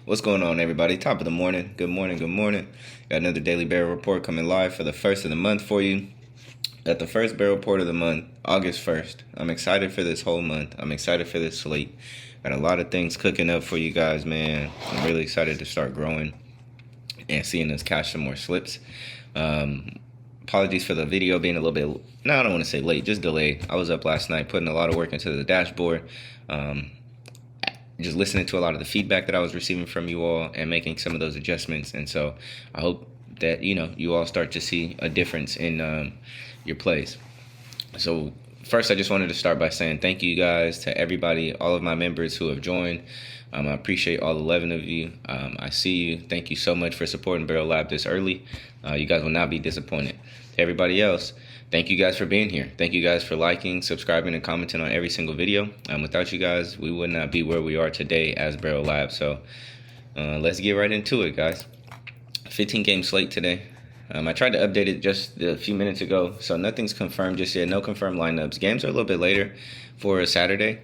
What's going on, everybody? Top of the morning. Good morning. Good morning. Got another daily barrel report coming live for the first of the month for you. Got the first barrel report of the month, August 1st. I'm excited for this whole month. I'm excited for this slate. Got a lot of things cooking up for you guys, man. I'm really excited to start growing and seeing us cash some more slips. Apologies for the video being a little bit, no, I don't want to say late, just delayed. I was up last night putting a lot of work into the dashboard. Just listening to a lot of the feedback that I was receiving from you all and making some of those adjustments. And so I hope that, you all start to see a difference in your plays. So first, I just wanted to start by saying thank you guys to everybody, all of my members who have joined. I appreciate all 11 of you. I see you. Thank you so much for supporting BarrelLab this early. You guys will not be disappointed. To everybody else, thank you guys for being here. Thank you guys for liking, subscribing, and commenting on every single video. Without you guys, we would not be where we are today as BarrelLab. So let's get right into it, guys. 15-game slate today. I tried to update it just a few minutes ago, so nothing's confirmed just yet. No confirmed lineups. Games are a little bit later for a Saturday.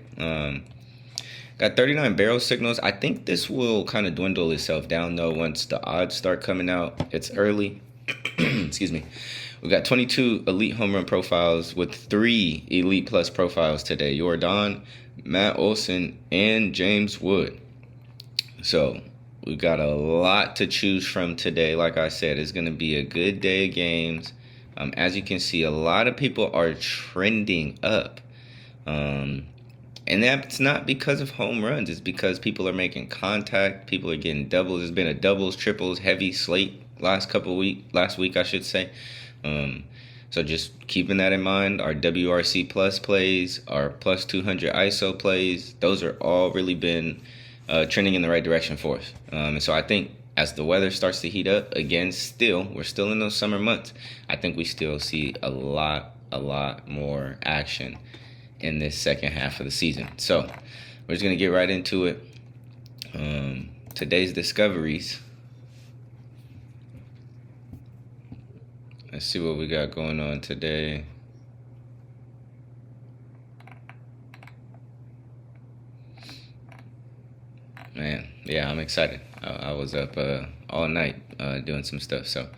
Got 39 barrel signals. I think this will kind of dwindle itself down, though, once the odds start coming out. It's early. Excuse me. We got 22 elite home run profiles with 3 elite plus profiles today. Jordan, Matt Olson, and James Wood. So we've got a lot to choose from today. Like I said, it's going to be a good day of games. As you can see, a lot of people are trending up. And that's not because of home runs. It's because people are making contact. People are getting doubles. There's been a doubles, triples, heavy slate last week, I should say. So just keeping that in mind, our WRC plus plays, our plus 200 ISO plays, those are all really been trending in the right direction for us. And so I think as the weather starts to heat up again, we're still in those summer months. I think we still see a lot more action in this second half of the season. So we're just going to get right into it. Today's discoveries. Let's see what we got going on today. Man, yeah, I'm excited. I was up all night doing some stuff. So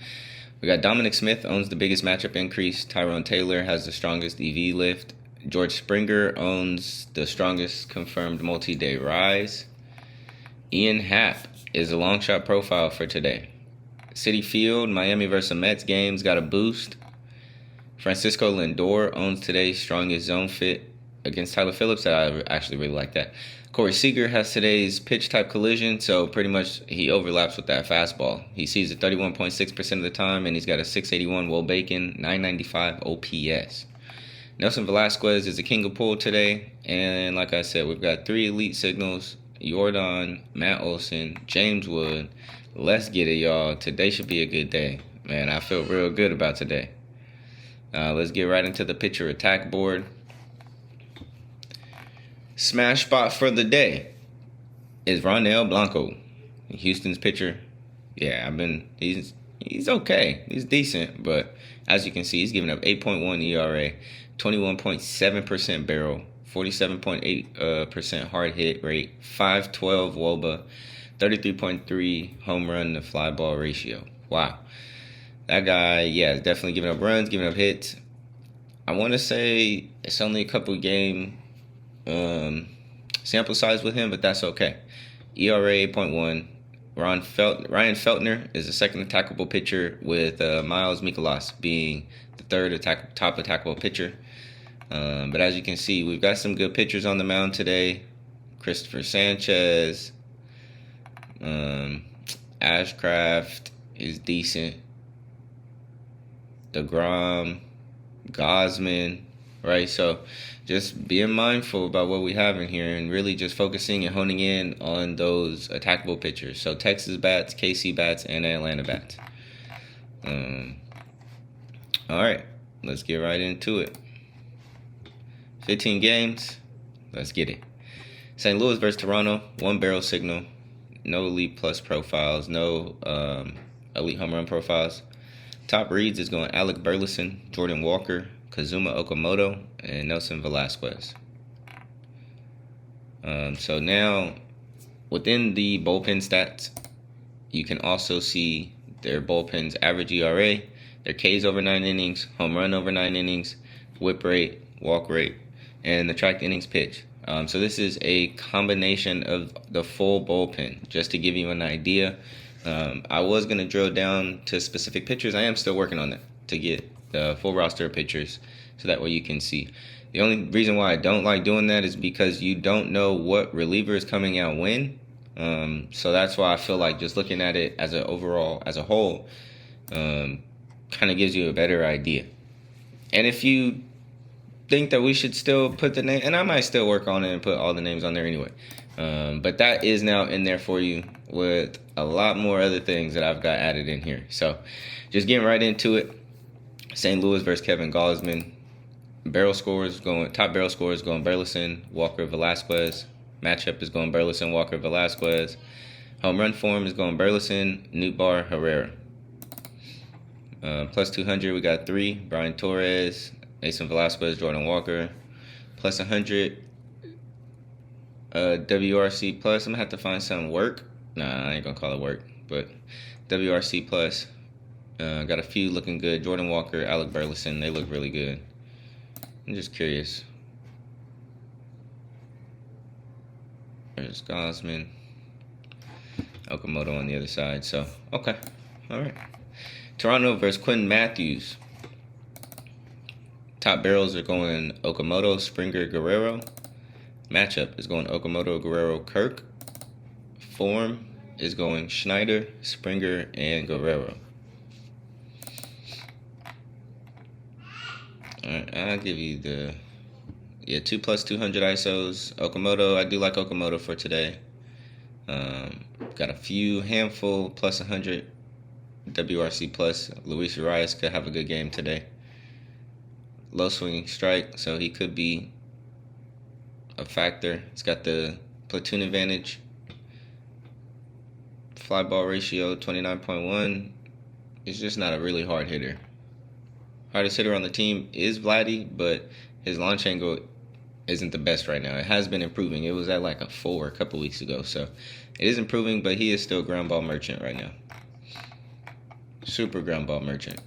we got Dominic Smith owns the biggest matchup increase. Tyrone Taylor has the strongest EV lift. George Springer owns the strongest confirmed multi-day rise. Ian Happ is a long shot profile for today. Citi Field, Miami versus Mets games got a boost. Francisco Lindor owns today's strongest zone fit against Tyler Phillips. I actually really like that. Corey Seager has today's pitch type collision, so pretty much he overlaps with that fastball. He sees it 31.6% of the time, and he's got a 681 Will Bacon, 995 OPS. Nelson Velasquez is the king of pool today, and like I said, we've got 3 elite signals: Jordan, Matt Olson, James Wood. Let's get it, y'all. Today should be a good day. Man, I feel real good about today. Let's get right into the pitcher attack board. Smash spot for the day is Ronel Blanco, Houston's pitcher. Yeah, he's okay. He's decent, but as you can see, he's giving up 8.1 ERA, 21.7% barrel, 47.8% hard hit rate, 512 WOBA, 33.3 home run to fly ball ratio. Wow. That guy, yeah, is definitely giving up runs, giving up hits. I want to say it's only a couple game sample size with him, but that's okay. ERA 8.1. Ryan Feltner is the second attackable pitcher, with Miles Mikolas being the third top attackable pitcher. But as you can see, we've got some good pitchers on the mound today. Christopher Sanchez. Ashcraft is decent. DeGrom, Gosman, right? So just being mindful about what we have in here and really just focusing and honing in on those attackable pitchers. So Texas bats, KC bats, and Atlanta bats. All right, let's get right into it. 15 games. Let's get it. St. Louis versus Toronto, 1 barrel signal. No elite plus profiles, no elite home run profiles. Top reads is going Alec Burleson, Jordan Walker, Kazuma Okamoto, and Nelson Velasquez. So now within the bullpen stats, you can also see their bullpen's average ERA, their Ks over 9 innings, home run over 9 innings, whip rate, walk rate, and the tracked innings pitch. So this is a combination of the full bullpen, just to give you an idea. I was going to drill down to specific pitchers. I am still working on that to get the full roster of pitchers so that way you can see. The only reason why I don't like doing that is because you don't know what reliever is coming out when. So that's why I feel like just looking at it as a whole, kind of gives you a better idea. And if you think that we should still put the name, and I might still work on it and put all the names on there anyway. But that is now in there for you with a lot more other things that I've got added in here. So just getting right into it. St. Louis versus Kevin Gausman. Top barrel scores going Burleson, Walker, Velasquez. Matchup is going Burleson, Walker, Velasquez. Home run form is going Burleson, Nootbaar, Herrera. Plus 200, we got 3. Brian Torres, Mason Velasquez, Jordan Walker. Plus 100, WRC plus. I'm going to have to find some work. Nah, I ain't going to call it work. But WRC plus. Got a few looking good. Jordan Walker, Alec Burleson. They look really good. I'm just curious. There's Gausman. Okamoto on the other side. So, okay. All right. Toronto versus Quinn Matthews. Top barrels are going Okamoto, Springer, Guerrero. Matchup is going Okamoto, Guerrero, Kirk. Form is going Schneider, Springer, and Guerrero. All right, I'll give you the 2 plus 200 ISOs. Okamoto, I do like Okamoto for today. Got a handful plus 100 WRC plus. Luis Arias could have a good game today. Low swinging strike, so he could be a factor. He's got the platoon advantage. Fly ball ratio 29.1. He's just not a really hard hitter. Hardest hitter on the team is Vladdy, but his launch angle isn't the best right now. It has been improving. It was at like a 4 a couple weeks ago, so it is improving, but he is still ground ball merchant right now. Super ground ball merchant.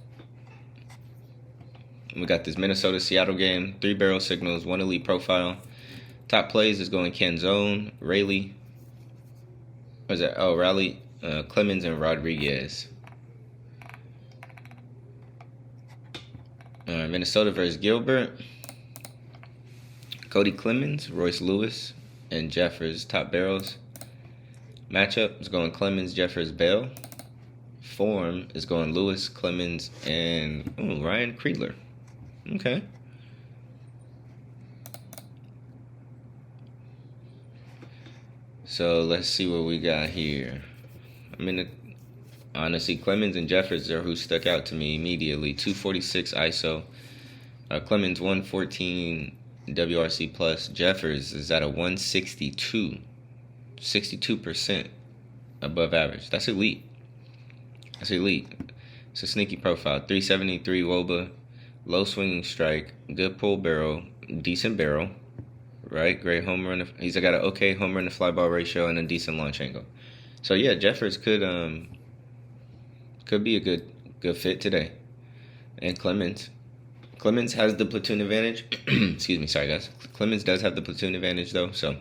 We got this Minnesota-Seattle game. 3 barrel signals, 1 elite profile. Top plays is going Canzone, Raleigh. What is that? Oh, Raleigh, Clemens, and Rodriguez. Minnesota versus Gilbert. Cody Clemens, Royce Lewis, and Jeffers, top barrels. Matchup is going Clemens, Jeffers, Bell. Form is going Lewis, Clemens, and Ryan Creedler. Okay. So let's see what we got here. Honestly, Clemens and Jeffers are who stuck out to me immediately. 246 ISO. Clemens 114 WRC plus. Jeffers is at a 162. 62% above average. That's elite. It's a sneaky profile. 373 WOBA. Low swinging strike. Good pull barrel. Decent barrel. Right? Great home run. He's got an okay home run to fly ball ratio and a decent launch angle. So yeah, Jeffers could be a good fit today. And Clemens has the platoon advantage. Excuse me, sorry guys. Clemens does have the platoon advantage though, so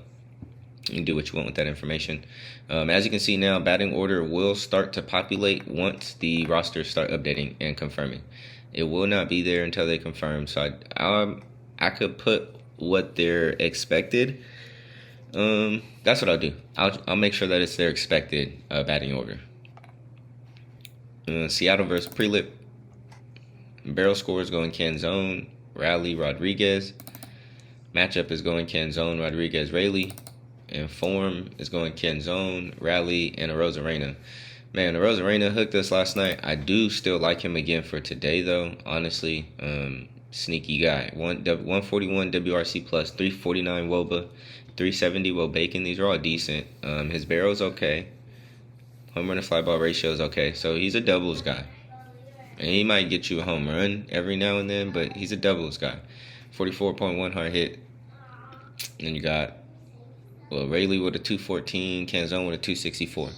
you can do what you want with that information. As you can see now, batting order will start to populate once the rosters start updating and confirming. It will not be there until they confirm. So I could put what they're expected. That's what I'll do. I'll make sure that it's their expected batting order. Seattle versus Prelip. Barrel scores going Canzone, Raleigh, Rodriguez. Matchup is going Canzone, Rodriguez, Raleigh. And form is going Canzone, Raleigh, and Arozarena. Man, Arozarena hooked us last night. I do still like him again for today, though. Honestly, sneaky guy. 141 WRC plus, 349 WOBA, 370 WOBACON. These are all decent. His barrel's okay. Home run to fly ball ratio is okay. So he's a doubles guy. And he might get you a home run every now and then, but he's a doubles guy. 44.1 hard hit. And you got Well, Rayleigh with a 214, Canzone with a 264.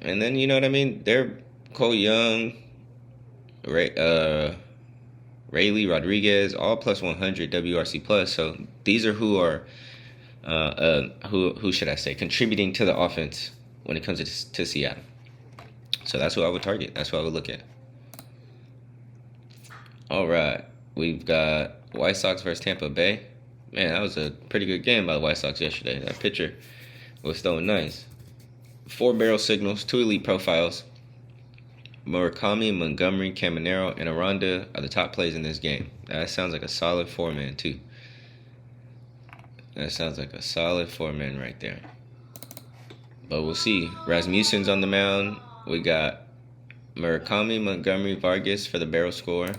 And then, you know what I mean? They're Cole Young, Rayleigh, Rodriguez, all plus 100 WRC plus. So these are who should I say, contributing to the offense when it comes to Seattle. So that's who I would target. That's who I would look at. All right, we've got White Sox versus Tampa Bay. Man, that was a pretty good game by the White Sox yesterday. That pitcher was throwing nice. 4 barrel signals, 2 elite profiles. Murakami, Montgomery, Caminero, and Aranda are the top plays in this game. That sounds like a solid 4-man too. That sounds like a solid 4-man right there. But we'll see. Rasmussen's on the mound. We got Murakami, Montgomery, Vargas for the barrel score.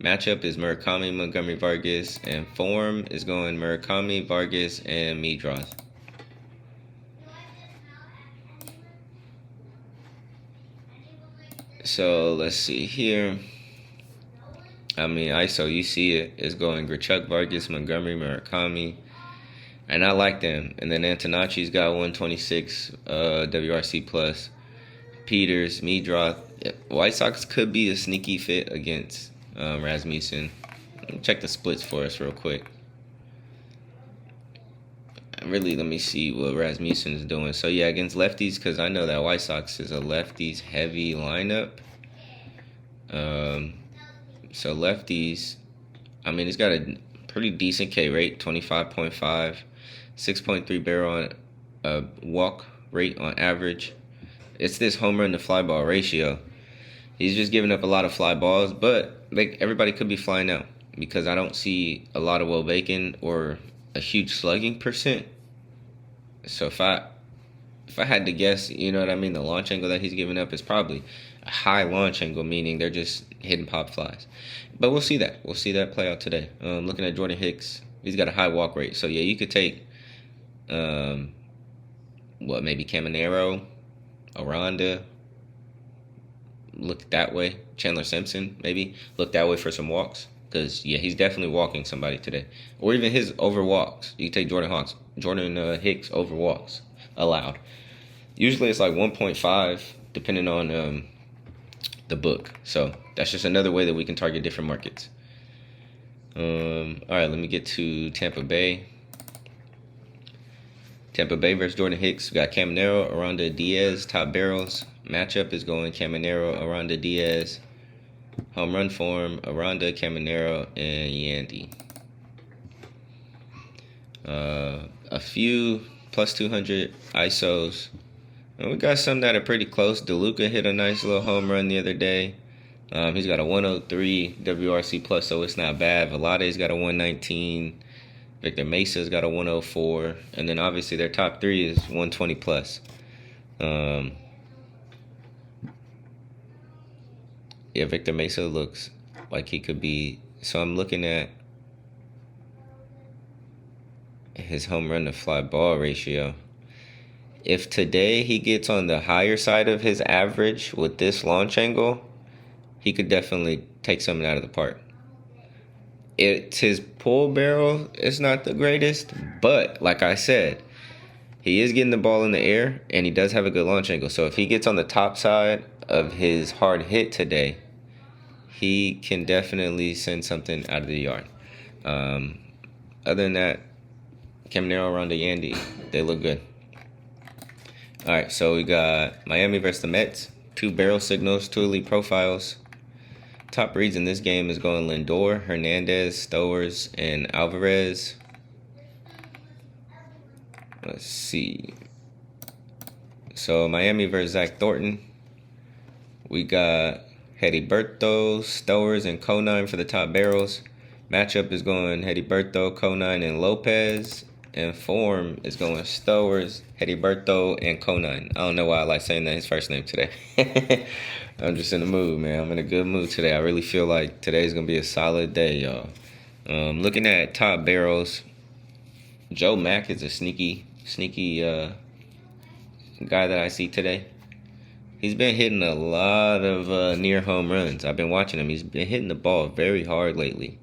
Matchup is Murakami, Montgomery, Vargas, and form is going Murakami, Vargas, and Midroth. So let's see here. I mean, ISO, you see it, is going Grichuk, Vargas, Montgomery, Murakami. And I like them. And then Antonacci's got 126 WRC plus. Peters, Midroth. White Sox could be a sneaky fit against Rasmussen. Check the splits for us real quick. Really, let me see what Rasmussen's doing. So, yeah, against lefties, because I know that White Sox is a lefties-heavy lineup. So, lefties, I mean, he's got a pretty decent K rate, 25.5, 6.3 barrel on walk rate on average. It's this home run to fly ball ratio. He's just giving up a lot of fly balls, but everybody could be flying out because I don't see a lot of Will Bacon or a huge slugging percent. So if I had to guess, you know what I mean, the launch angle that he's giving up is probably a high launch angle, meaning they're just hitting pop flies. But we'll see that. We'll see that play out today. Looking at Jordan Hicks, he's got a high walk rate. So yeah, you could take maybe Caminero, Aranda, look that way. Chandler Simpson, maybe look that way for some walks. Because, yeah, he's definitely walking somebody today. Or even his over walks. You take Jordan Hicks over walks allowed. Usually it's like 1.5, depending on the book. So that's just another way that we can target different markets. All right, let me get to Tampa Bay. Tampa Bay versus Jordan Hicks. We got Caminero, Aranda, Diaz, top barrels. Matchup is going Caminero, Aranda, Diaz. Home run form, Aranda, Caminero, and Yandy. A few plus 200 ISOs. And we got some that are pretty close. DeLuca hit a nice little home run the other day. He's got a 103 WRC plus, so it's not bad. Velade's got a 119. Victor Mesa's got a 104. And then obviously their top 3 is 120 plus. Yeah, Victor Mesa looks like he could be. So I'm looking at his home run to fly ball ratio. If today he gets on the higher side of his average with this launch angle, he could definitely take something out of the park. It's his pull barrel. It's not the greatest, but like I said, he is getting the ball in the air, and he does have a good launch angle. So if he gets on the top side of his hard hit today, he can definitely send something out of the yard. Other than that, Caminero, Aranda, Yandy, they look good. All right, so we got Miami versus the Mets. 2 barrel signals, 2 elite profiles. Top reads in this game is going Lindor, Hernandez, Stowers, and Alvarez. Let's see. So Miami versus Zach Thornton. We got Heriberto, Stowers, and Conine for the top barrels. Matchup is going Heriberto, Conine, and Lopez. And form is going Stowers, Heriberto, and Conine. I don't know why I like saying that his first name today. I'm just in the mood, man. I'm in a good mood today. I really feel like today's going to be a solid day, y'all. Looking at top barrels, Joe Mack is a sneaky guy that I see today. He's been hitting a lot of near home runs. I've been watching him. He's been hitting the ball very hard lately.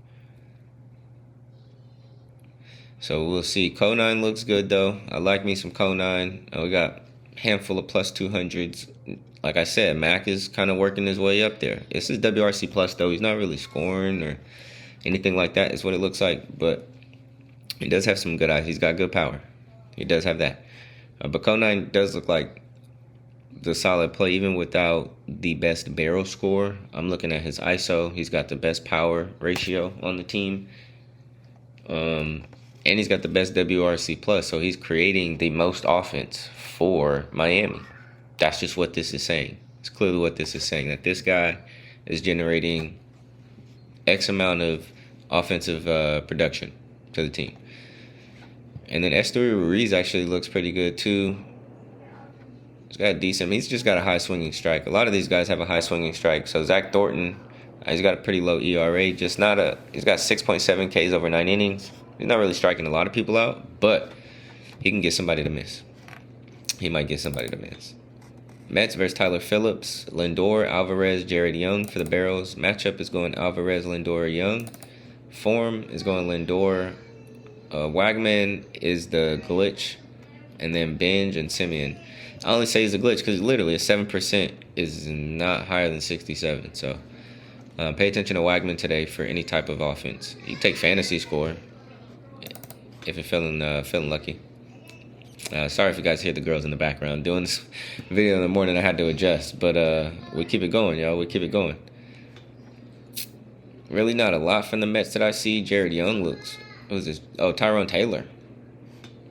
So we'll see. Co9 looks good though. I like me some Co9. We got a handful of plus 200s. Like I said, Mac is kind of working his way up there. This is WRC plus though. He's not really scoring or anything like that. Is what it looks like. But he does have some good eyes. He's got good power. He does have that. But Co9 does look like the solid play even without the best barrel score. I'm looking at his ISO. He's got the best power ratio on the team. And he's got the best WRC plus, so he's creating the most offense for Miami. That's just what this is saying. It's clearly what this is saying, that this guy is generating X amount of offensive production to the team. And then Esteury Ruiz actually looks pretty good too. He's got a decent. He's just got a high swinging strike. A lot of these guys have a high swinging strike. So Zach Thornton, he's got a pretty low ERA. He's got 6.7 Ks over 9 innings. He's not really striking a lot of people out, but he can get somebody to miss. He might get somebody to miss. Mets versus Tyler Phillips. Lindor, Alvarez, Jared Young for the Barrels. Matchup is going Alvarez, Lindor, Young. Form is going Lindor. Wagman is the glitch. And then Benj and Simeon. I only say he's a glitch because literally a 7% is not higher than 67. So pay attention to Wagman today for any type of offense. You take fantasy score if you're feeling lucky. Sorry if you guys hear the girls in the background. Doing this video in the morning, I had to adjust. But we keep it going, y'all. We keep it going. Really not a lot from the Mets that I see. Jared Young looks... Who's this? Oh, Tyrone Taylor.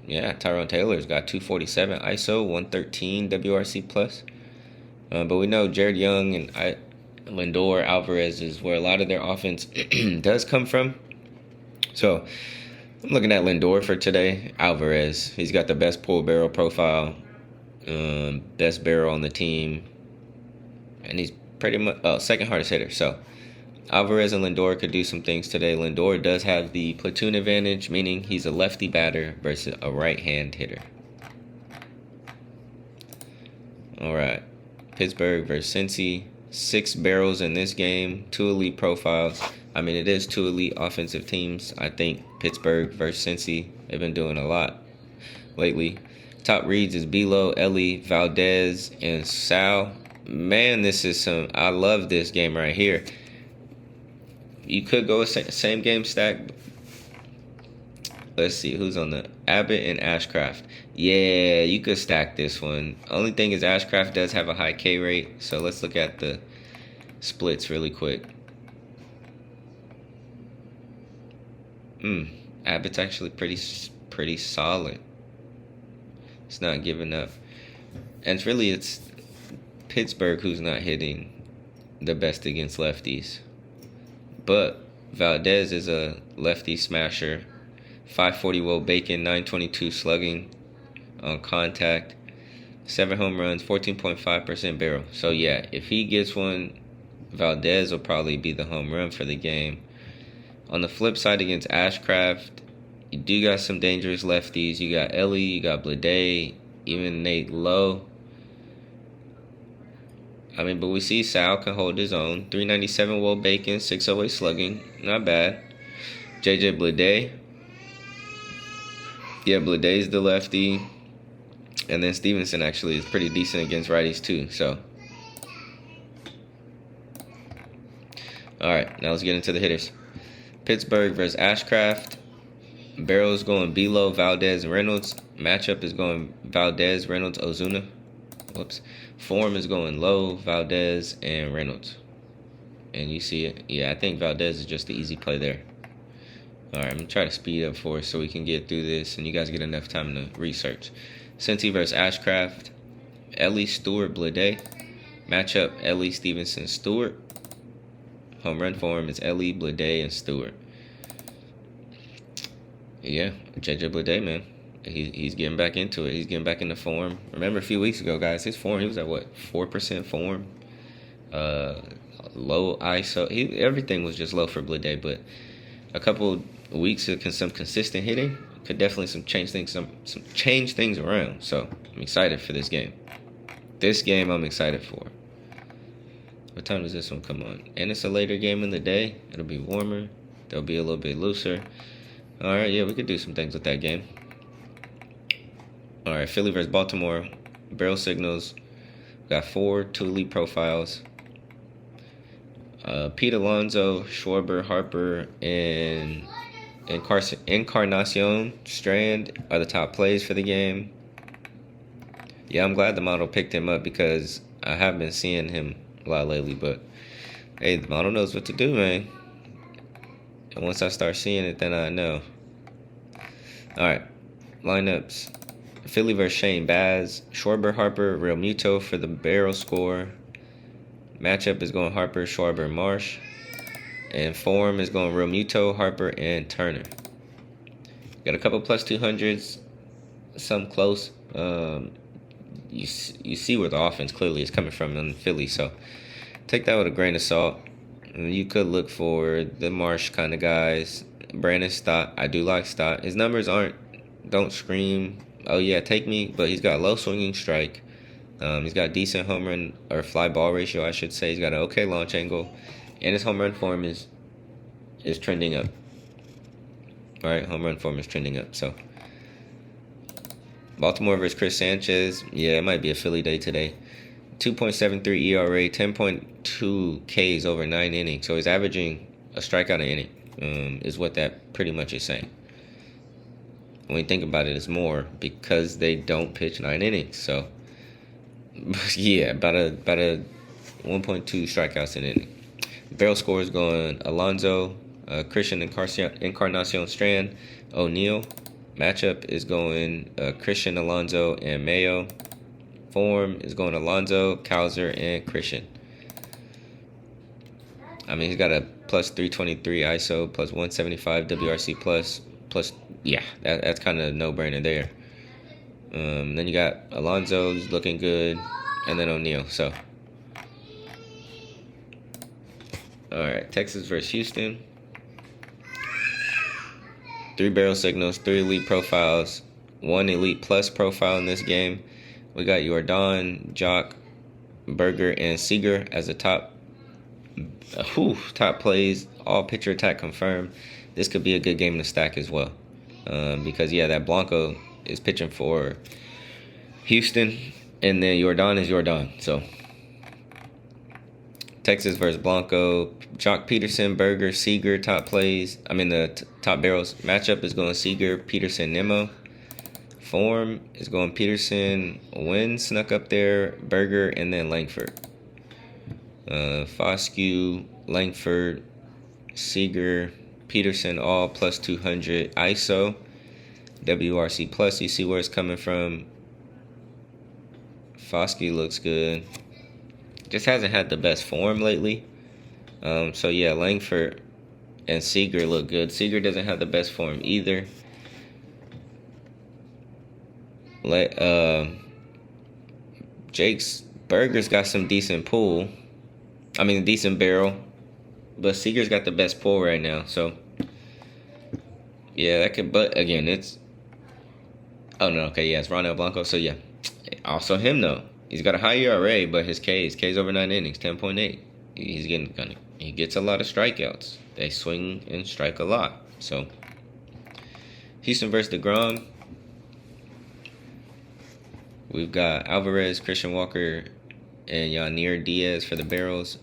Yeah, Tyrone Taylor's got 247 ISO, 113 WRC plus. But we know Jared Young and Lindor, Alvarez is where a lot of their offense does come from. So I'm looking at Lindor for today. Alvarez, he's got the best pull barrel profile, best barrel on the team, and he's pretty much second hardest hitter. So Alvarez and Lindor could do some things today. Lindor does have the platoon advantage, meaning he's a lefty batter versus a right-hand hitter. All right, Pittsburgh versus Cincy. 6 barrels in this game, 2 elite profiles. I mean, it is 2 elite offensive teams. I think Pittsburgh versus Cincy, they've been doing a lot lately. Top reads is Belo, Ellie, Valdez, and Sal. Man, this is some... I love this game right here. You could go a same game stack. Let's see who's on the Abbott and Ashcraft. Yeah, you could stack this one. Only thing is Ashcraft does have a high K rate. So let's look at the splits really quick. Abbott's actually pretty solid. It's not giving up. And it's Pittsburgh who's not hitting the best against lefties. But Valdez is a lefty smasher. 540 Will Bacon, 922 slugging on contact. 7 home runs, 14.5% barrel. So yeah, if he gets one, Valdez will probably be the home run for the game. On the flip side against Ashcraft, you do got some dangerous lefties. You got Ellie, you got Blade, even Nate Lowe. I mean, but we see Sal can hold his own. 397 Will Bacon, 608 slugging. Not bad. JJ Blade. Yeah, Blade's the lefty. And then Stevenson actually is pretty decent against righties too. So, all right, now let's get into the hitters. Pittsburgh versus Ashcraft. Barrel's going Belo, Valdez, Reynolds. Matchup is going Valdez, Reynolds, Ozuna. Whoops. Form is going Low, Valdez, and Reynolds. And you see it. Yeah, I think Valdez is just the easy play there. All right, I'm going to try to speed up for us so we can get through this and you guys get enough time to research. Cincy versus Ashcraft. Ellie, Stewart, Blade. Matchup, Ellie, Stevenson, Stewart. Home run form is Ellie, Blade, and Stewart. Yeah, JJ Blade, man. He's getting back into it. He's getting back into form. Remember a few weeks ago, guys, his form, he was at what, 4% form? Low ISO. Everything was just low for Blade, but a couple weeks of some consistent hitting could definitely change things around. So I'm excited for this game. This game I'm excited for. What time does this one come on? And it's a later game in the day. It'll be warmer. They'll be a little bit looser. All right, yeah, we could do some things with that game. All right, Philly versus Baltimore. Barrel signals. Got 4 2 elite profiles. Pete Alonso, Schwarber, Harper, and Encarnacion Strand are the top plays for the game. Yeah, I'm glad the model picked him up because I have been seeing him a lot lately. But hey, the model knows what to do, man. And once I start seeing it, then I know. All right, lineups. Philly versus Shane Baz. Schwarber, Harper, Real Muto for the barrel score. Matchup is going Harper, Schwarber, Marsh. And form is going Real Muto, Harper, and Turner. Got a couple plus 200s, some close. You see where the offense clearly is coming from in Philly, so take that with a grain of salt. You could look for the Marsh kind of guys. Brandon Stott, I do like Stott. His numbers don't scream, oh yeah, take me, but he's got low swinging strike. He's got decent home run or fly ball ratio, I should say. He's got an okay launch angle, and his home run form is trending up. All right, home run form is trending up. So Baltimore versus Chris Sanchez. Yeah, it might be a Philly day today. 2.73 ERA, 10.2 Ks over 9 innings. So he's averaging a strikeout an inning. Is what that pretty much is saying. When you think about it, it's more because they don't pitch 9 innings. So yeah, about a 1.2 strikeouts an inning. Barrel score is going Alonso, Christian Encarnacion Strand, O'Neill. Matchup is going Christian, Alonso, and Mayo. Form is going Alonso, Cowser, and Christian. I mean, he's got a plus 323 ISO, plus 175 WRC plus yeah, that's kind of a no-brainer there. Then you got Alonso, who's looking good, and then O'Neill. So, all right, Texas versus Houston. 3 barrel signals, 3 elite profiles, 1 elite plus profile in this game. We got Jordan, Jock, Berger, and Seager as the top plays. All pitcher attack confirmed. This could be a good game to stack as well. Because, yeah, that Blanco is pitching for Houston, and then Jordan is Jordan. So, Texas versus Blanco. Jock, Peterson, Berger, Seager, top plays. The top barrels. Matchup is going Seager, Peterson, Nimmo. Form is going Peterson, Wynn snuck up there, Berger, and then Langford. Foscue, Langford, Seager, Peterson, all plus 200 ISO. WRC plus, you see where it's coming from. Foscue looks good. Just hasn't had the best form lately. So yeah, Langford and Seager look good. Seager doesn't have the best form either. Jake's Berger's got some decent pull. Decent barrel. But Seager's got the best pull right now. So, yeah, that could. But again, it's. Oh, no. Okay, yeah, it's Ronald Blanco. So, yeah. Also, him, though. He's got a high ERA, but his K's over 9 innings, 10.8. He gets a lot of strikeouts. They swing and strike a lot. So, Houston versus DeGrom. We've got Alvarez, Christian Walker, and Yanier Diaz for the barrels.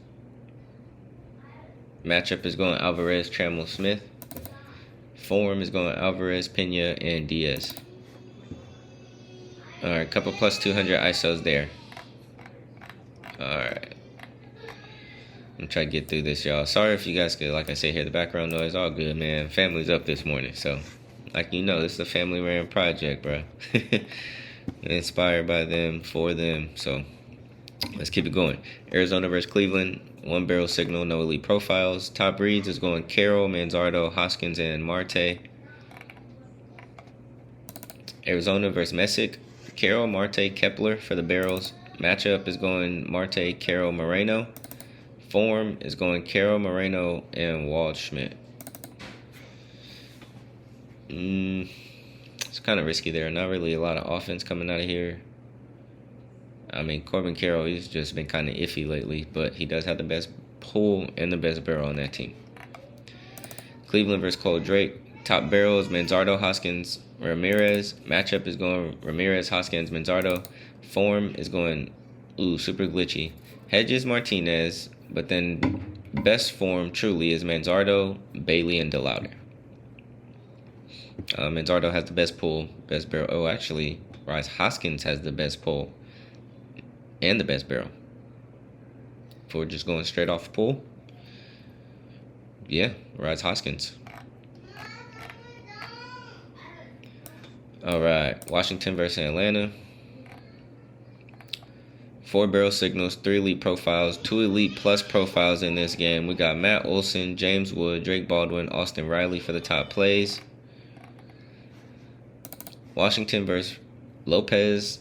Matchup is going Alvarez, Trammell Smith. Form is going Alvarez, Pena, and Diaz. All right, couple plus 200 ISOs there. All right. I'm trying to get through this, y'all. Sorry if you guys could, like I say, hear the background noise. All good, man. Family's up this morning, so like this is a family-ran project, bro. Inspired by them, for them. So let's keep it going. Arizona versus Cleveland. 1 barrel signal, no elite profiles. Top reads is going Carroll, Manzardo, Hoskins, and Marte. Arizona versus Messick. Carroll, Marte, Kepler for the barrels. Matchup is going Marte, Carroll, Moreno. Form is going Carroll, Moreno, and Waldschmidt. It's kind of risky there. Not really a lot of offense coming out of here. Corbin Carroll, he's just been kind of iffy lately, but he does have the best pull and the best barrel on that team. Cleveland versus Cole Drake. Top barrels, Manzardo, Hoskins, Ramirez. Matchup is going Ramirez, Hoskins, Manzardo. Form is going, super glitchy. Hedges, Martinez. But then best form truly is Manzardo, Bailey, and DeLauder. Manzardo has the best pull, best barrel. Oh, actually, Rise Hoskins has the best pull and the best barrel. If we're just going straight off pull, yeah, Rise Hoskins. All right, Washington versus Atlanta. 4 barrel signals, 3 elite profiles, 2 elite plus profiles in this game. We got Matt Olson, James Wood, Drake Baldwin, Austin Riley for the top plays. Washington versus Lopez.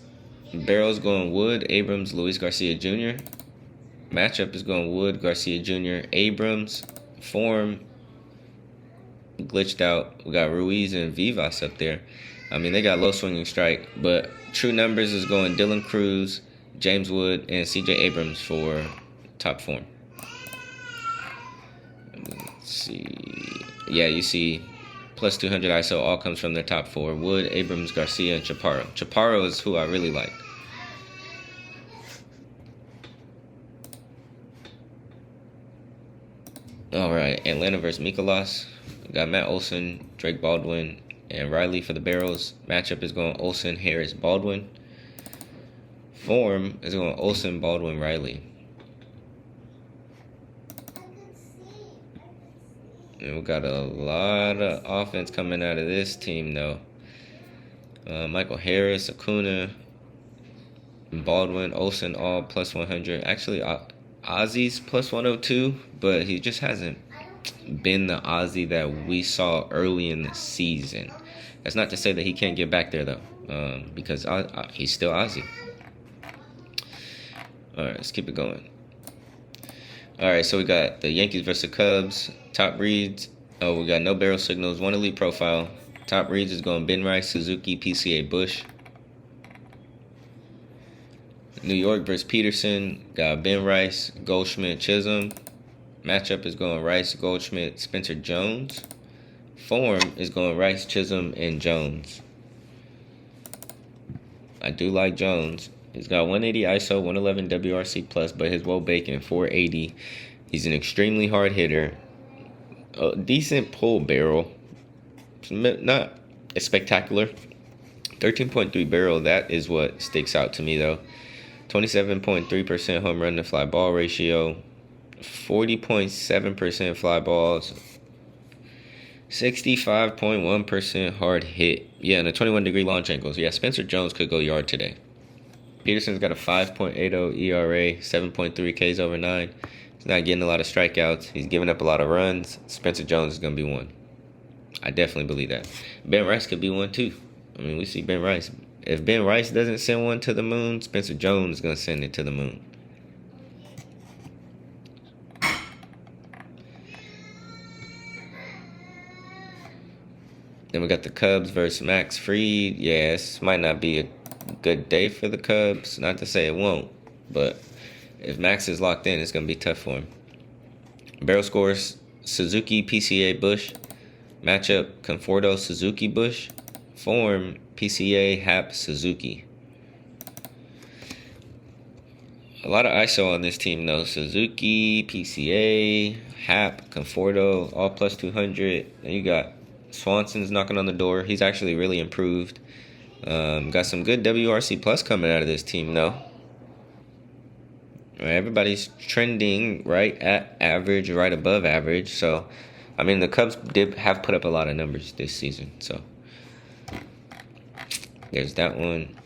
Barrels going Wood, Abrams, Luis Garcia Jr. Matchup is going Wood, Garcia Jr., Abrams. Form glitched out. We got Ruiz and Vivas up there. I mean, they got low swinging strike, but true numbers is going Dylan Cruz, James Wood, and CJ Abrams for top form. Let's see. Yeah, you see plus 200 ISO all comes from their top 4. Wood, Abrams, Garcia, and Chaparro. Chaparro is who I really like. All right, Atlanta versus Mikolas. We got Matt Olson, Drake Baldwin, and Riley for the barrels. Matchup is going Olson, Harris, Baldwin. Form is going Olson, Baldwin, Riley. And we got a lot of offense coming out of this team, though. Michael Harris, Acuna, Baldwin, Olson, all plus 100. Actually, Ozzy's plus 102, but he just hasn't been the Ozzy that we saw early in the season. That's not to say that he can't get back there, though, because he's still Ozzy. All right, let's keep it going. All right, so we got the Yankees versus Cubs. Top reads. Oh, we got no barrel signals, 1 elite profile. Top reads is going Ben Rice, Suzuki, PCA, Bush. New York versus Peterson. Got Ben Rice, Goldschmidt, Chisholm. Matchup is going Rice, Goldschmidt, Spencer Jones. Form is going Rice, Chisholm, and Jones. I do like Jones. He's got 180 ISO, 111 WRC plus, but his woe bacon 480. He's an extremely hard hitter. A decent pull barrel. Not spectacular. 13.3 barrel, that is what sticks out to me, though. 27.3% home run to fly ball ratio. 40.7% fly balls. 65.1% hard hit. Yeah, and a 21-degree launch angle. So, yeah, Spencer Jones could go yard today. Peterson's got a 5.80 ERA, 7.3 Ks over 9. He's not getting a lot of strikeouts. He's giving up a lot of runs. Spencer Jones is going to be one. I definitely believe that. Ben Rice could be one, too. I mean, we see Ben Rice. If Ben Rice doesn't send one to the moon, Spencer Jones is going to send it to the moon. Then we got the Cubs versus Max Fried. Yeah, this might not be a good day for the Cubs. Not to say it won't, but if Max is locked in, it's going to be tough for him. Barrel scores, Suzuki, PCA, Bush. Matchup, Conforto, Suzuki, Bush. Form, PCA, Hap, Suzuki. A lot of ISO on this team, though. Suzuki, PCA, Hap, Conforto, all plus 200. Then you got Swanson's knocking on the door. He's actually really improved. Got some good WRC plus coming out of this team, though. Everybody's trending right at average, right above average. So, I mean, the Cubs did have put up a lot of numbers this season. So, there's that one.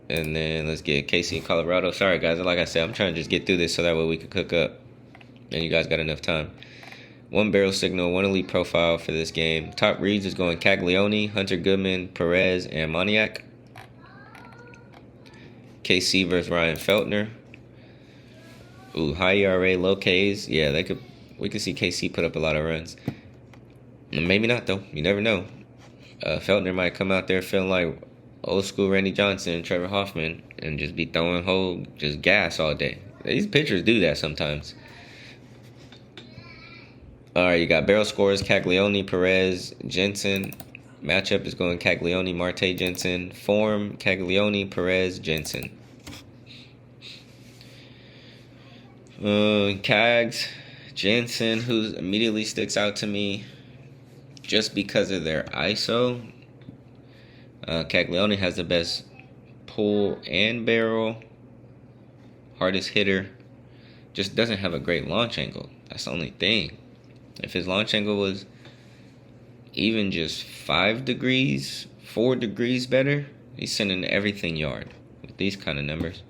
And then let's get Casey in Colorado. Sorry, guys. Like I said, I'm trying to just get through this so that way we can cook up. And you guys got enough time. 1 barrel signal, 1 elite profile for this game. Top reads is going Caglione, Hunter Goodman, Perez, and Moniak. KC versus Ryan Feltner. Ooh, high ERA, low Ks. Yeah, we could see KC put up a lot of runs. Maybe not, though. You never know. Feltner might come out there feeling like old school Randy Johnson and Trevor Hoffman and just be throwing just gas all day. These pitchers do that sometimes. All right, you got barrel scores: Caglione, Perez, Jensen. Matchup is going Caglione, Marte, Jensen. Form: Caglione, Perez, Jensen. Cags, Jensen, who immediately sticks out to me just because of their ISO. Caglione has the best pull and barrel. Hardest hitter. Just doesn't have a great launch angle. That's the only thing. If his launch angle was even just 5 degrees, 4 degrees better, he's sending everything yard with these kind of numbers.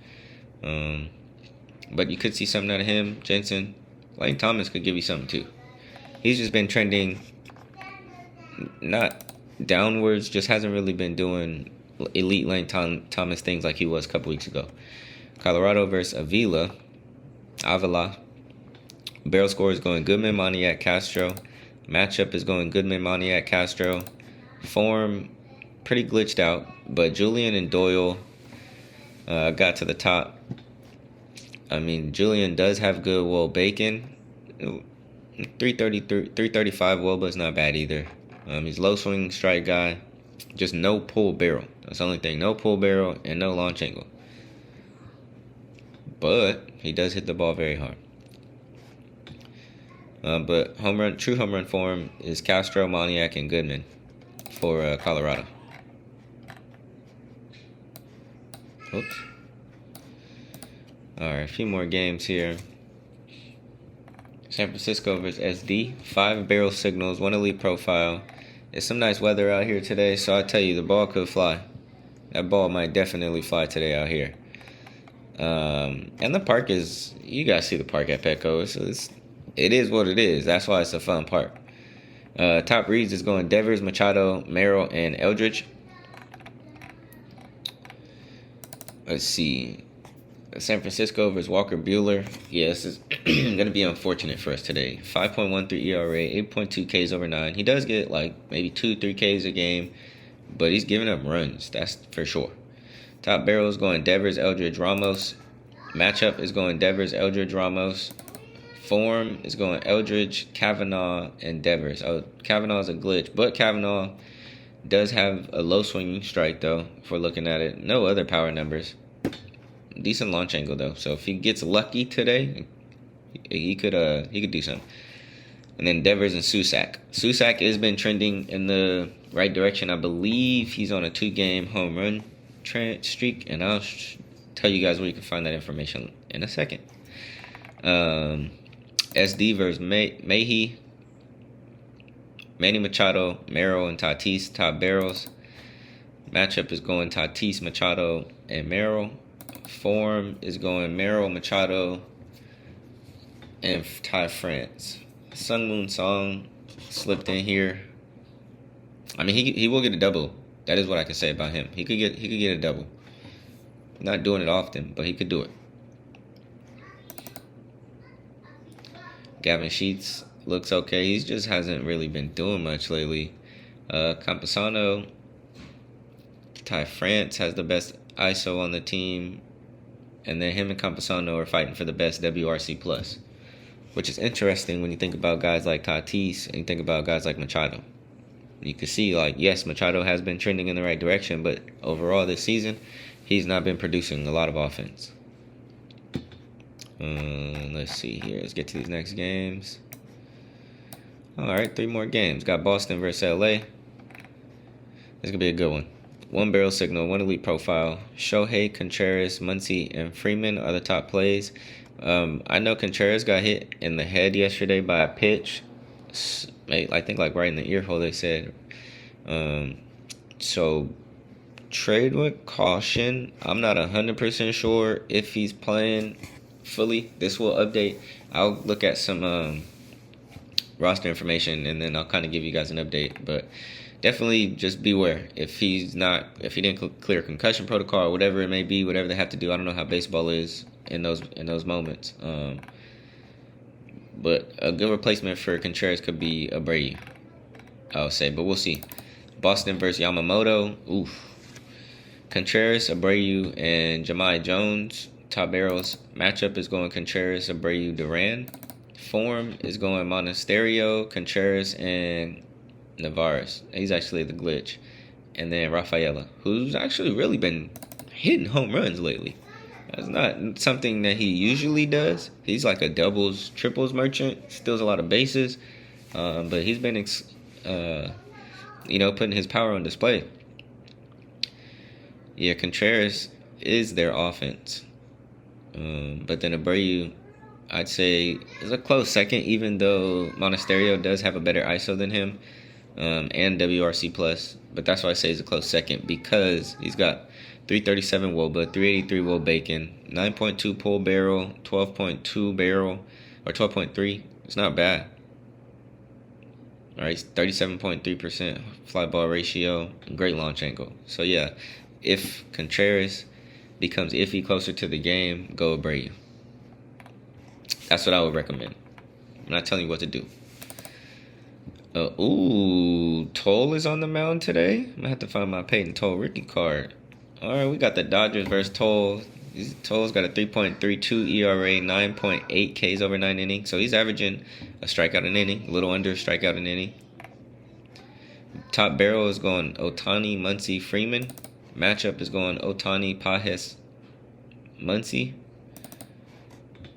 But you could see something out of him. Jensen, Lane Thomas could give you something too. He's just been trending not downwards, just hasn't really been doing elite Lane Thomas things like he was a couple weeks ago. Colorado versus Avila. Barrel score is going Goodman, Moniak, Castro. Matchup is going Goodman, Moniak, Castro. Form, pretty glitched out, but Julian and Doyle got to the top. I mean, Julian does have good Will Bacon. 335 Woba is not bad either. He's low swing strike guy. Just no pull barrel. That's the only thing. No pull barrel and no launch angle. But he does hit the ball very hard. But true home run form is Castro, Moniak, and Goodman for Colorado. Oops. All right, a few more games here. San Francisco versus SD. 5 barrel signals, 1 elite profile. It's some nice weather out here today, so I tell you, the ball could fly. That ball might definitely fly today out here. And the park is, you guys see the park at Petco. It is what it is. That's why it's a fun park. Top reads is going Devers, Machado, Merrill, and Eldridge. Let's see. San Francisco versus Walker Buehler. Yeah, this is going to be unfortunate for us today. 5.13 ERA, 8.2 Ks over 9. He does get like maybe 2-3 Ks a game, but he's giving up runs. That's for sure. Top barrel is going Devers, Eldridge, Ramos. Matchup is going Devers, Eldridge, Ramos. Form is going Eldridge, Kavanaugh, and Devers. Oh, Kavanaugh is a glitch, but Kavanaugh does have a low swinging strike though. If we're looking at it, no other power numbers. Decent launch angle though, so if he gets lucky today, he could do something. And then Devers and Susac. Susac has been trending in the right direction. I believe he's on a 2-game home run streak, and I'll tell you guys where you can find that information in a second. SD versus Mayhe. Manny Machado, Merrill, and Tatis, top barrels. Matchup is going Tatis, Machado, and Merrill. Form is going Merrill, Machado, and Ty France. Sun Moon Song slipped in here. I mean, he will get a double. That is what I can say about him. He could get a double. Not doing it often, but he could do it. Gavin Sheets looks okay. He just hasn't really been doing much lately. Campusano, Ty France has the best ISO on the team. And then him and Campusano are fighting for the best WRC+, which is interesting when you think about guys like Tatis and you think about guys like Machado. You can see, like, yes, Machado has been trending in the right direction, but overall this season, he's not been producing a lot of offense. Let's see here. Let's get to these next games. All right, 3 more games. Got Boston versus LA. This is going to be a good one. 1 barrel signal, 1 elite profile. Shohei, Contreras, Muncy, and Freeman are the top plays. I know Contreras got hit in the head yesterday by a pitch. I think like right in the ear hole, they said. So trade with caution. I'm not 100% sure if he's playing fully. This will update. I'll look at some roster information and then I'll kind of give you guys an update. But definitely just beware. If he didn't clear concussion protocol or whatever it may be, whatever they have to do. I don't know how baseball is in those moments. But a good replacement for Contreras could be Abreu, I would say. But we'll see. Boston versus Yamamoto. Oof. Contreras, Abreu, and Jahmai Jones. Top barrels. Matchup is going Contreras, Abreu, Duran. Form is going Monasterio, Contreras, and Navarez. He's actually the glitch. And then Rafaela, who's actually really been hitting home runs lately. That's not something that he usually does. He's like a doubles, triples merchant. Steals a lot of bases. But he's been, putting his power on display. Yeah, Contreras is their offense. But then Abreu, I'd say, is a close second, even though Monasterio does have a better ISO than him, and WRC plus. But that's why I say he's a close second, because he's got 337 Woba, 383 Will Bacon, 9.2 pull barrel, 12.2 barrel, or 12.3. It's not bad. All right, 37.3% fly ball ratio, great launch angle. So yeah, if Contreras becomes iffy closer to the game, go Abreu. That's what I would recommend. I'm not telling you what to do. Toll is on the mound today. I'm gonna have to find my Peyton Toll rookie card. All right, we got the Dodgers versus Toll. Toll's got a 3.32 ERA, 9.8 Ks over 9 innings. So he's averaging a strikeout an inning, a little under a strikeout an inning. Top barrel is going Otani, Muncy, Freeman. Matchup is going Otani, Pajes, Muncy.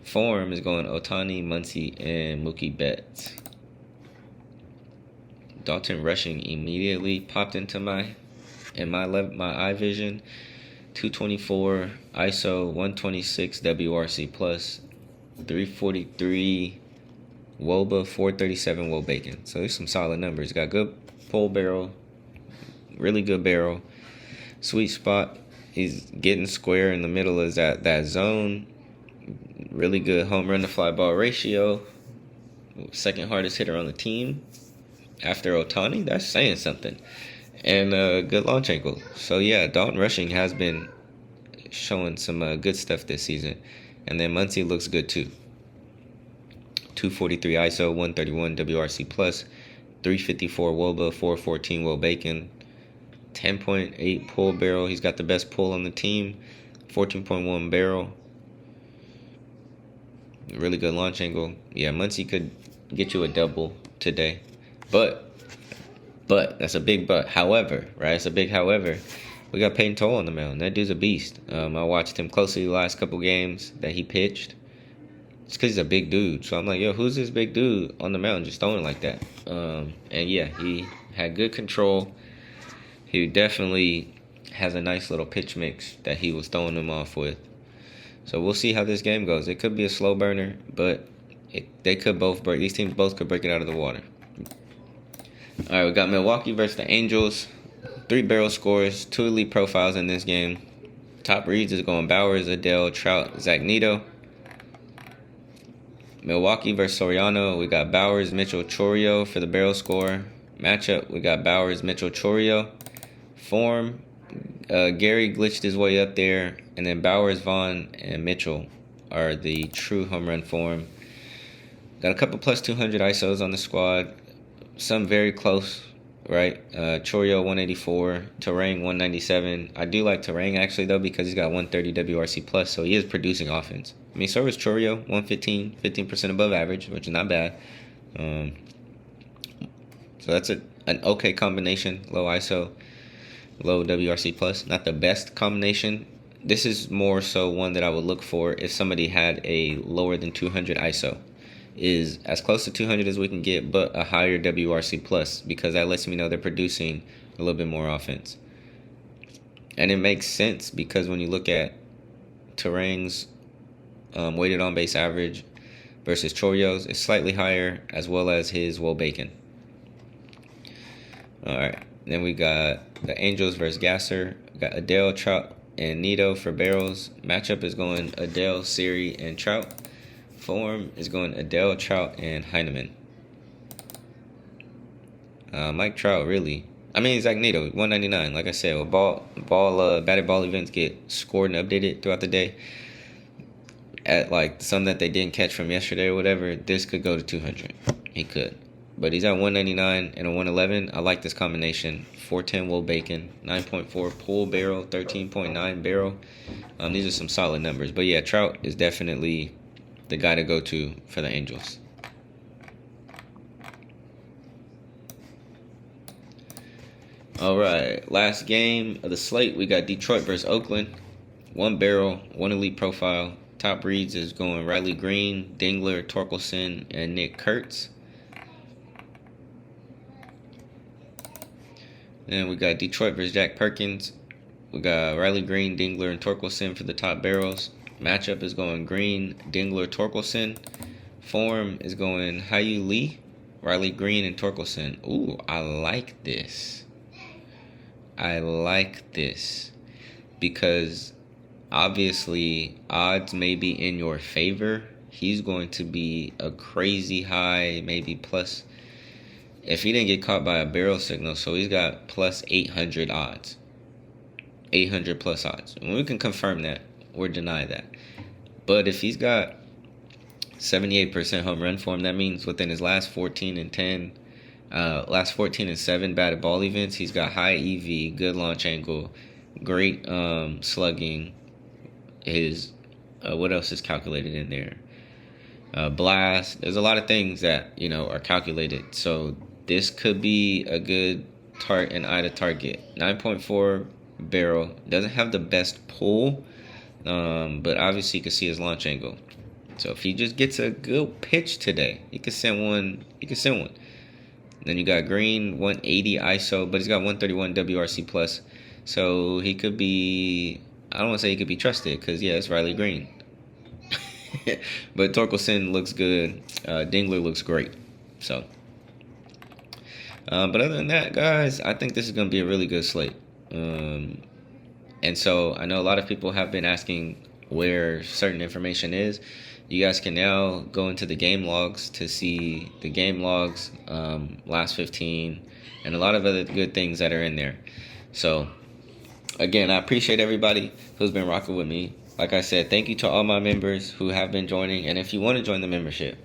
Form is going Otani, Muncy, and Mookie Betts. Dalton rushing immediately popped into my eye vision. 224 ISO, 126 WRC plus, 343 Woba, 437 Will Bacon. So there's some solid numbers. Got good pull barrel, really good barrel, sweet spot. He's getting square in the middle of that zone. Really good home run to fly ball ratio. Second hardest hitter on the team after Otani. That's saying something. And good launch angle. So yeah, Dalton rushing has been showing some good stuff this season. And then Muncy looks good too. 243 ISO, 131 WRC plus, 354 Woba, 414 Will Bacon, 10.8 pull barrel. He's got the best pull on the team. 14.1 barrel. Really good launch angle. Yeah, Muncy could get you a double today. But that's a big but. However, right? It's a big however. We got Peyton Toll on the mound. That dude's a beast. I watched him closely the last couple games that he pitched. It's because he's a big dude. So I'm like, yo, who's this big dude on the mound just throwing like that? And yeah, he had good control. He definitely has a nice little pitch mix that he was throwing them off with. So we'll see how this game goes. It could be a slow burner, but they could both break. These teams both could break it out of the water. All right, we got Milwaukee versus the Angels. 3 barrel scores, 2 elite profiles in this game. Top reads is going Bowers, Adele, Trout, Zach Neto. Milwaukee versus Soriano. We got Bowers, Mitchell, Chorio for the barrel score. Matchup, we got Bowers, Mitchell, Chorio. Form, Gary glitched his way up there. And then Bowers, Vaughn, and Mitchell are the true home run form. Got a couple plus 200 ISOs on the squad. Some very close, right? Chorio 184, Terang 197. I do like Terang actually though because he's got 130 WRC plus, so he is producing offense. I mean, so is Chorio 115, 15% above average, which is not bad. So that's an okay combination. Low ISO, low WRC plus. Not the best combination. This is more so one that I would look for if somebody had a lower than 200 ISO. Is as close to 200 as we can get, but a higher WRC plus, because that lets me know they're producing a little bit more offense. And it makes sense because when you look at Terang's weighted on base average versus Chorio's, it's slightly higher, as well as his Will Bacon. All right, then we got the Angels versus Gasser. We got Adele, Trout, and Neto for barrels. Matchup is going Adele, Siri, and Trout. Form is going Adele, Trout, and Heineman. Mike Trout, really. I mean, Zach Neto, 199. Like I said, with batted ball events get scored and updated throughout the day. At like some that they didn't catch from yesterday or whatever, this could go to 200. He could. But he's at 199 and a 111. I like this combination. 410 Will Bacon, 9.4 pull barrel, 13.9 barrel. These are some solid numbers. But yeah, Trout is definitely the guy to go to for the Angels. All right, last game of the slate. We got Detroit versus Oakland. 1 barrel, 1 elite profile. Top reads is going Riley Green, Dingler, Torkelson, and Nick Kurtz. Then we got Detroit versus Jack Perkins. We got Riley Green, Dingler, and Torkelson for the top barrels. Matchup is going Green, Dingler, Torkelson. Form is going Hayu Lee, Riley Green, and Torkelson. Ooh, I like this. I like this because obviously odds may be in your favor. He's going to be a crazy high, maybe plus, if he didn't get caught by a barrel signal, so he's got plus 800 odds. 800 plus odds. And we can confirm that or deny that. But if he's got 78% home run form, that means within his last 14 and 10, last 14 and 7 batted ball events, he's got high EV, good launch angle, great slugging. His what else is calculated in there? Blast. There's a lot of things that are calculated. So this could be a good an eye to target. 9.4 barrel. Doesn't have the best pull, but obviously you can see his launch angle. So if he just gets a good pitch today, he could send one. Then you got Green, 180 ISO, but he's got 131 WRC plus. So he could be, I don't want to say he could be trusted because, yeah, it's Riley Green. But Torkelson looks good. Dingler looks great. So, but other than that, guys, I think this is going to be a really good slate. And so I know a lot of people have been asking where certain information is. You guys can now go into the game logs to see the game logs, last 15, and a lot of other good things that are in there. So, again, I appreciate everybody who's been rocking with me. Like I said, thank you to all my members who have been joining. And if you want to join the membership,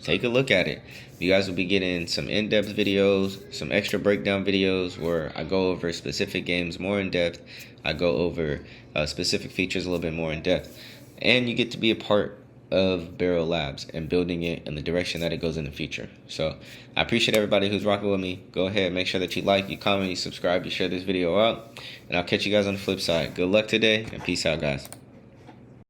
take a look at it. You guys will be getting some in-depth videos, some extra breakdown videos where I go over specific games more in depth. I go over specific features a little bit more in depth. And you get to be a part of BarrelLabs and building it in the direction that it goes in the future. So I appreciate everybody who's rocking with me. Go ahead, make sure that you like, you comment, you subscribe, you share this video out, and I'll catch you guys on the flip side. Good luck today, and peace out, guys.